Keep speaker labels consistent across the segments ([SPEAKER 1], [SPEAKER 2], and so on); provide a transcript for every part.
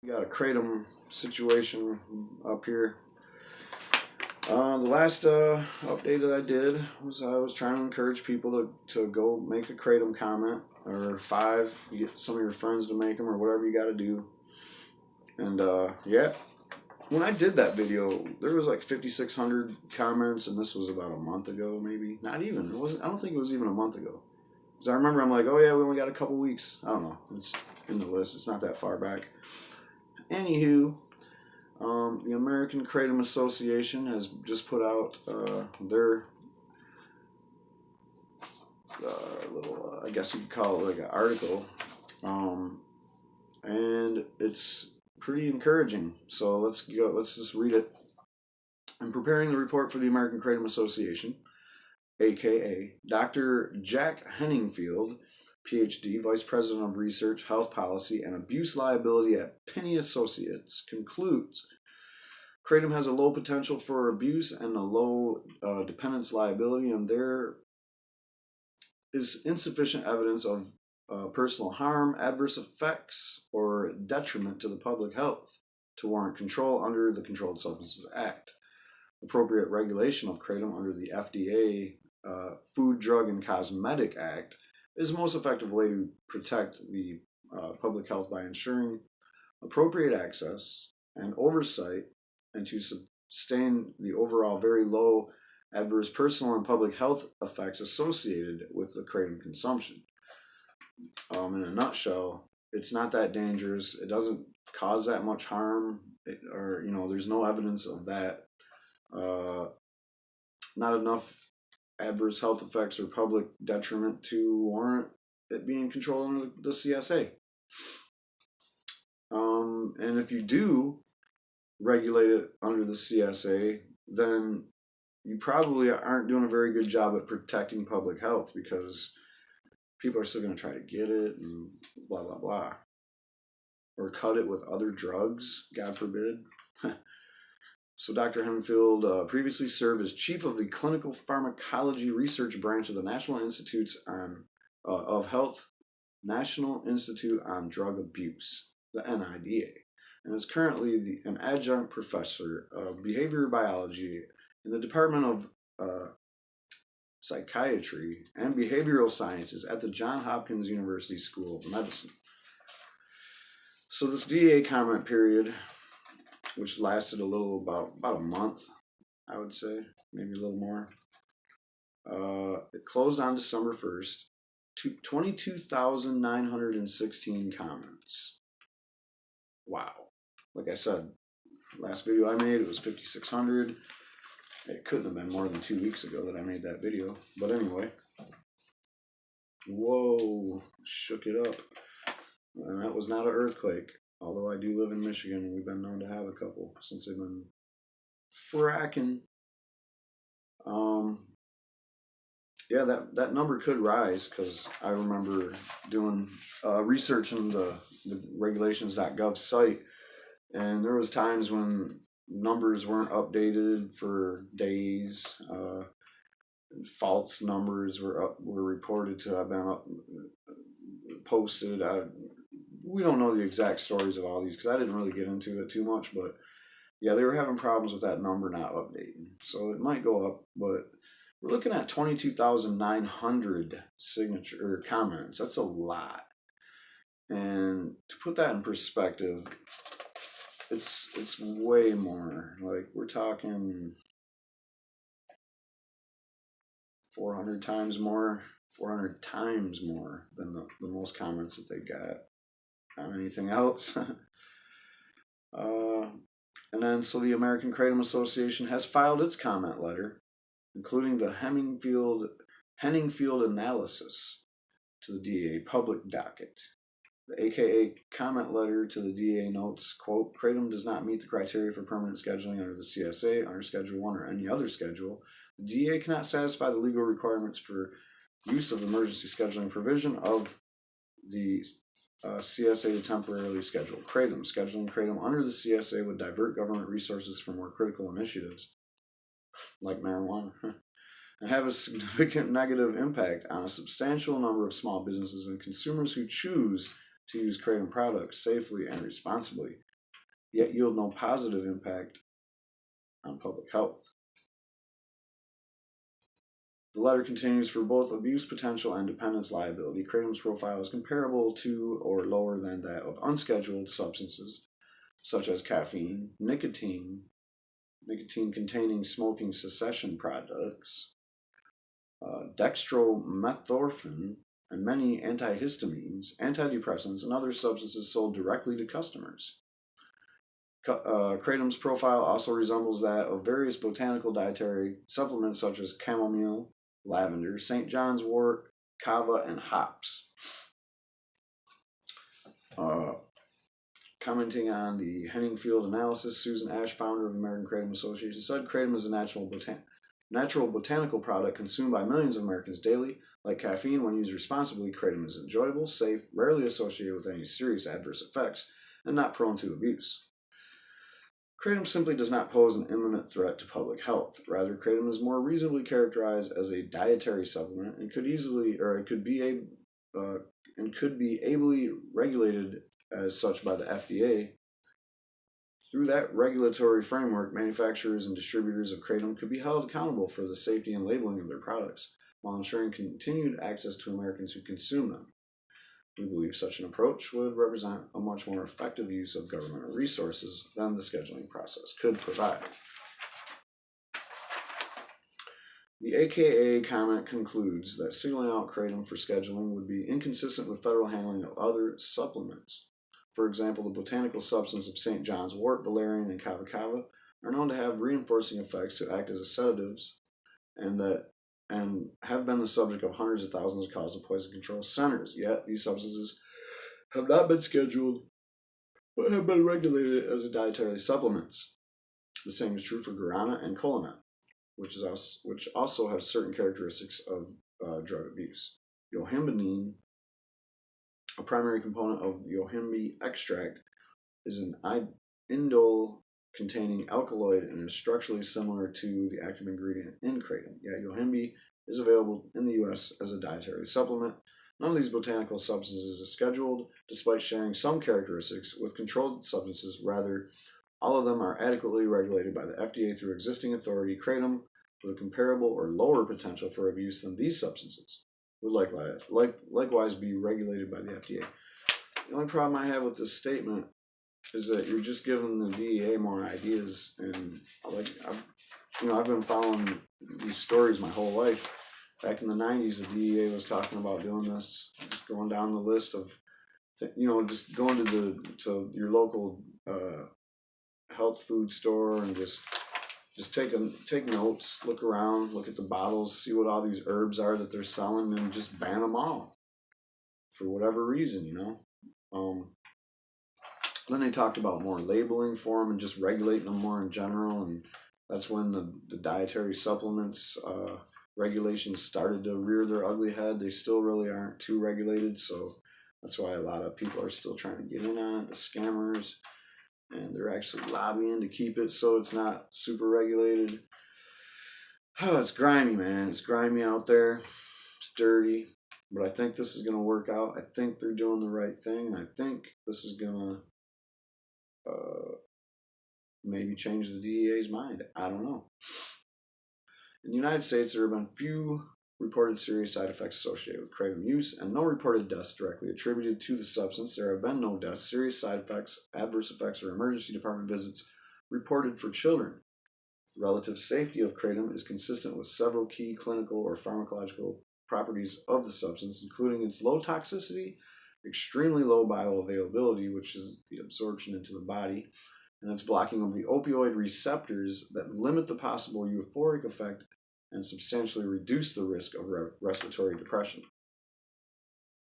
[SPEAKER 1] We got a Kratom situation up here. The last update that I did was I was trying to encourage people to go make a Kratom comment, or 5, you get some of your friends to make them, or whatever you got to do. And yeah, when I did that video, there was like 5,600 comments, and this was about a month ago, maybe. Not even. It wasn't. I don't think it was even a month ago. Because I remember I'm like, oh yeah, we only got a couple weeks. I don't know. It's in the list. It's not that far back. Anywho, the American Kratom Association has just put out their little, I guess you could call it like an article, and it's pretty encouraging. So let's go. Let's just read it. I'm preparing the report for the American Kratom Association, aka Dr. Jack Henningfield, PhD, Vice President of Research, Health Policy, and Abuse Liability at Penny Associates, concludes Kratom has a low potential for abuse and a low dependence liability, and there is insufficient evidence of personal harm, adverse effects, or detriment to the public health to warrant control under the Controlled Substances Act. Appropriate regulation of Kratom under the FDA Food, Drug, and Cosmetic Act is the most effective way to protect the public health by ensuring appropriate access and oversight, and to sustain the overall very low adverse personal and public health effects associated with the Kratom consumption. In a nutshell, it's not that dangerous. It doesn't cause that much harm, there's no evidence of that. Not enough adverse health effects or public detriment to warrant it being controlled under the CSA. And if you do regulate it under the CSA, then you probably aren't doing a very good job at protecting public health, because people are still going to try to get it and blah, blah, blah. Or cut it with other drugs, God forbid. So Dr. Hemfield previously served as chief of the Clinical Pharmacology Research Branch of the National Institutes of Health, National Institute on Drug Abuse, the NIDA, and is currently an adjunct professor of behavioral biology in the Department of Psychiatry and Behavioral Sciences at the Johns Hopkins University School of Medicine. So this DEA comment period, which lasted about a month, I would say, maybe a little more. It closed on December 1st. 22,916 comments. Wow. Like I said, last video I made, it was 5,600. It couldn't have been more than 2 weeks ago that I made that video. But anyway. Whoa. Shook it up. And that was not an earthquake. Although I do live in Michigan, and we've been known to have a couple since they've been fracking. Yeah, that number could rise, because I remember doing research on the Regulations.gov site, and there was times when numbers weren't updated for days. False numbers were reported to have been posted. We don't know the exact stories of all these, because I didn't really get into it too much, but yeah, they were having problems with that number not updating. So it might go up, but we're looking at 22,900 comments. That's a lot. And to put that in perspective, it's way more. Like, we're talking 400 times more than the most comments that they got on anything else. And then, so the American Kratom Association has filed its comment letter, including the Henningfield analysis, to the DEA public docket. The AKA comment letter to the DEA notes, quote, Kratom does not meet the criteria for permanent scheduling under the CSA, under Schedule 1, or any other schedule. The DEA cannot satisfy the legal requirements for use of emergency scheduling provision of the CSA to temporarily schedule Kratom. Scheduling Kratom under the CSA would divert government resources for more critical initiatives, like marijuana, and have a significant negative impact on a substantial number of small businesses and consumers who choose to use kratom products safely and responsibly, yet yield no positive impact on public health. The letter continues, for both abuse potential and dependence liability, kratom's profile is comparable to or lower than that of unscheduled substances such as caffeine, nicotine-containing smoking cessation products, dextromethorphan, and many antihistamines, antidepressants, and other substances sold directly to customers. Kratom's profile also resembles that of various botanical dietary supplements such as chamomile, lavender, St. John's wort, kava, and hops. Commenting on the Henningfield analysis, Susan Ash, founder of the American Kratom Association, said kratom is a natural botanical product consumed by millions of Americans daily. Like caffeine, when used responsibly, kratom is enjoyable, safe, rarely associated with any serious adverse effects, and not prone to abuse. Kratom simply does not pose an imminent threat to public health. Rather, kratom is more reasonably characterized as a dietary supplement and could be ably regulated as such by the FDA. Through that regulatory framework, manufacturers and distributors of kratom could be held accountable for the safety and labeling of their products, while ensuring continued access to Americans who consume them. We believe such an approach would represent a much more effective use of government resources than the scheduling process could provide. The AKA comment concludes that singling out kratom for scheduling would be inconsistent with federal handling of other supplements. For example, the botanical substance of St. John's wort, valerian, and kava kava are known to have reinforcing effects to act as sedatives and have been the subject of hundreds of thousands of calls to poison control centers. Yet these substances have not been scheduled but have been regulated as dietary supplements. The same is true for guarana and Colonet, which also have certain characteristics of drug abuse. Yohimbine, a primary component of yohimbe extract, is an indole containing alkaloid and is structurally similar to the active ingredient in kratom. Yet yohimbe is available in the U.S. as a dietary supplement. None of these botanical substances is scheduled, despite sharing some characteristics with controlled substances. Rather, all of them are adequately regulated by the FDA through existing authority. Kratom, with a comparable or lower potential for abuse than these substances, would likewise be regulated by the FDA. The only problem I have with this statement is that you're just giving the DEA more ideas, and I've been following these stories my whole life. Back in the 90s, the DEA was talking about doing this, just going down the list of, just going to your local health food store and just take notes, look around, look at the bottles, see what all these herbs are that they're selling, and just ban them all for whatever reason, Then they talked about more labeling for them and just regulating them more in general, and that's when the dietary supplements regulations started to rear their ugly head. They still really aren't too regulated, so that's why a lot of people are still trying to get in on it, the scammers, and they're actually lobbying to keep it so it's not super regulated. Oh, it's grimy, man. It's grimy out there. It's dirty. But I think this is going to work out. I think they're doing the right thing, and I think this is going to maybe change the DEA's mind. I don't know. In the United States, there have been few reported serious side effects associated with kratom use and no reported deaths directly attributed to the substance. There have been no deaths, serious side effects, adverse effects, or emergency department visits reported for children. The relative safety of kratom is consistent with several key clinical or pharmacological properties of the substance, including its low toxicity, extremely low bioavailability, which is the absorption into the body, and its blocking of the opioid receptors that limit the possible euphoric effect and substantially reduce the risk of respiratory depression.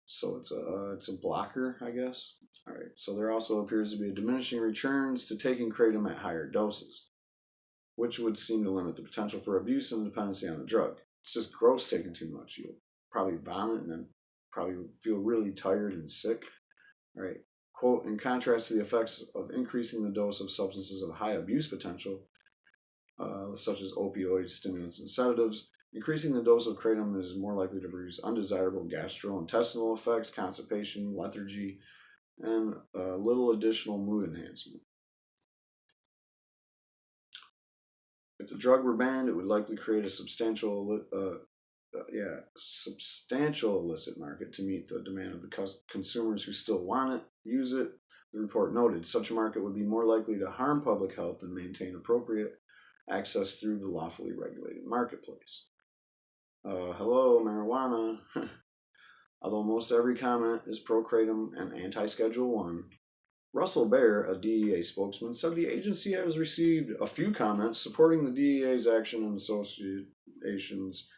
[SPEAKER 1] So it's a blocker, I guess. All right. So there also appears to be a diminishing returns to taking kratom at higher doses, which would seem to limit the potential for abuse and dependency on the drug. It's just gross taking too much. You'll probably vomit and then probably feel really tired and sick. All right. Quote, in contrast to the effects of increasing the dose of substances of high abuse potential, such as opioids, stimulants, and sedatives, increasing the dose of kratom is more likely to produce undesirable gastrointestinal effects, constipation, lethargy, and a little additional mood enhancement. If the drug were banned, it would likely create a substantial illicit market to meet the demand of the consumers who still want it, use it. The report noted such a market would be more likely to harm public health than maintain appropriate access through the lawfully regulated marketplace. Hello, marijuana. Although most every comment is pro-Kratom and anti-Schedule 1, Russell Baer, a DEA spokesman, said the agency has received a few comments supporting the DEA's action and associations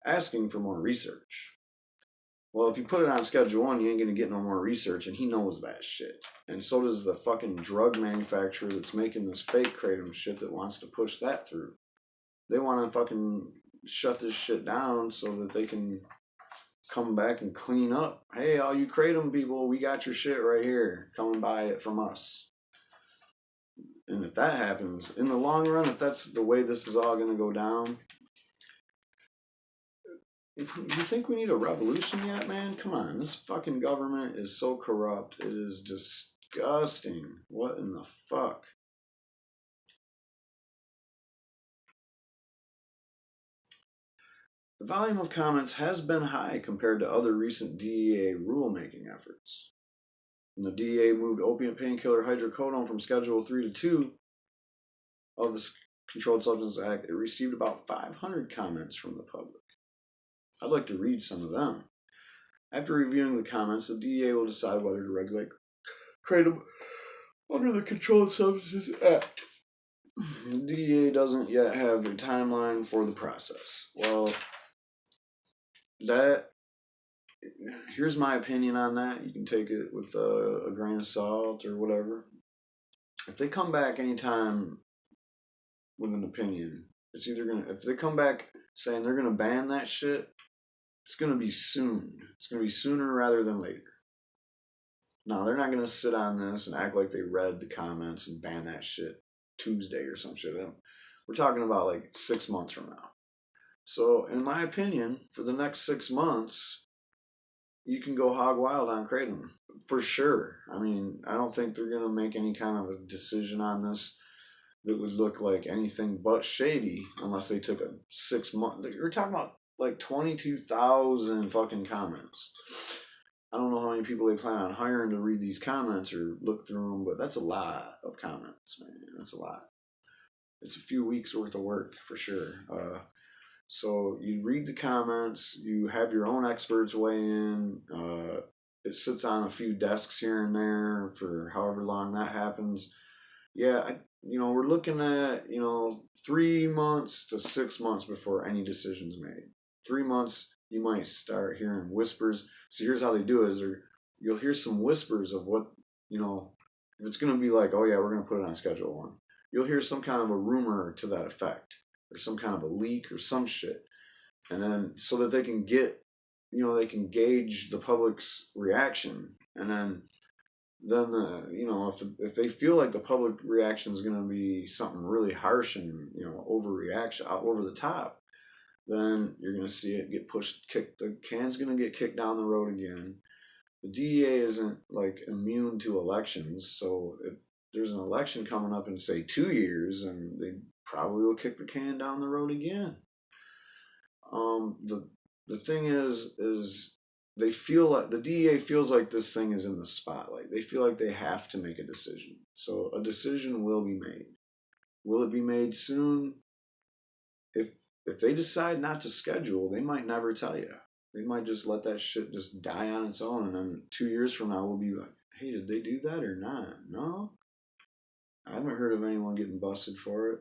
[SPEAKER 1] asking for more research. Well, if you put it on Schedule 1, you ain't going to get no more research, and he knows that shit. And so does the fucking drug manufacturer that's making this fake Kratom shit that wants to push that through. They want to fucking shut this shit down so that they can come back and clean up. Hey, all you Kratom people, we got your shit right here. Come and buy it from us. And if that happens, in the long run, if that's the way this is all going to go down, you think we need a revolution yet, man? Come on, this fucking government is so corrupt. It is disgusting. What in the fuck? The volume of comments has been high compared to other recent DEA rulemaking efforts. When the DEA moved opiate painkiller hydrocodone from Schedule 3 to 2 of the Controlled Substances Act, it received about 500 comments from the public. I'd like to read some of them. After reviewing the comments, the DEA will decide whether to regulate Kratom under the Controlled Substances Act. The DEA doesn't yet have a timeline for the process. Well, here's my opinion on that. You can take it with a grain of salt or whatever. If they come back anytime with an opinion, it's either if they come back saying they're gonna ban that shit, it's gonna be soon. It's gonna be sooner rather than later. No, they're not gonna sit on this and act like they read the comments and ban that shit Tuesday or some shit. We're talking about like 6 months from now. So, in my opinion, for the next 6 months, you can go hog wild on Kratom. For sure. I mean, I don't think they're going to make any kind of a decision on this that would look like anything but shady unless they took a 6 month. We're talking about like 22,000 fucking comments. I don't know how many people they plan on hiring to read these comments or look through them, but that's a lot of comments, man. That's a lot. It's a few weeks worth of work for sure. So you read the comments, you have your own experts weigh in. It sits on a few desks here and there for however long that happens. Yeah, we're looking at, 3 months to 6 months before any decision's made. 3 months, you might start hearing whispers. So here's how they do it: you'll hear some whispers of what, if it's going to be like, oh yeah, we're going to put it on Schedule 1. You'll hear some kind of a rumor to that effect, or some kind of a leak or some shit. And then so that they can get, they can gauge the public's reaction. And then if they feel like the public reaction is going to be something really harsh and, overreaction, over the top, then you're going to see it get the can's going to get kicked down the road again. The DEA isn't like immune to elections. So if there's an election coming up in, say, 2 years, and they probably will kick the can down the road again. The thing is they feel like the DEA feels like this thing is in the spotlight. They feel like they have to make a decision. So a decision will be made. Will it be made soon? If they decide not to schedule, they might never tell you. They might just let that shit just die on its own, and then 2 years from now we'll be like, hey, did they do that or not? No? I haven't heard of anyone getting busted for it.